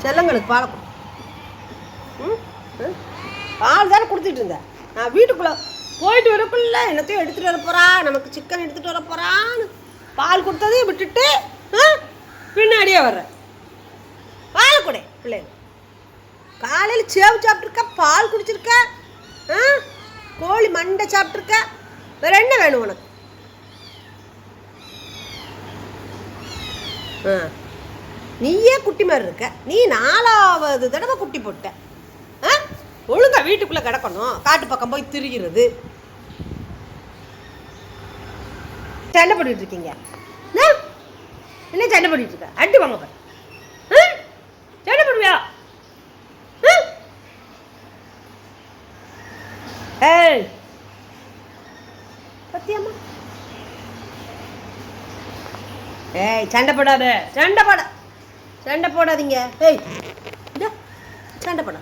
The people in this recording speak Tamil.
செல்லங்களுக்கு பாலை கொடு. பால் தானே கொடுத்துட்டு இருந்தேன். நான் வீட்டுக்குள்ளே போயிட்டு வரக்குள்ள என்னத்தையும் எடுத்துகிட்டு வர போகிறா, நமக்கு சிக்கன் எடுத்துகிட்டு வர போகிறான்னு பால் கொடுத்ததையும் விட்டுட்டு பின்னாடியே வர்றேன். பாலை கொடு பிள்ளைங்க. காலையில் சேவு சாப்பிட்ருக்க, பால் குடிச்சிருக்க, கோழி மண்டை சாப்பிட்ருக்க, வேற என்ன வேணும் உனக்கு? நீயே குட்டி மாதிரி இருக்க. நீ 4வது தடவை குட்டி போட்ட. ஒழுங்கா வீட்டுக்குள்ளே கிடக்கணும், காட்டு பக்கம் போய் திரிகிறது. சண்டை போட்டுட்டு இருக்கீங்க. என்ன சண்டை போட்டுட்டு இருக்க? அடி வாங்க பாரு. சண்டை போடுவியா? ஏய் பத்தியம்மா, ஏய் சண்டை போடாத, சண்டை போடாதீங்க. ஏய் சண்டை போட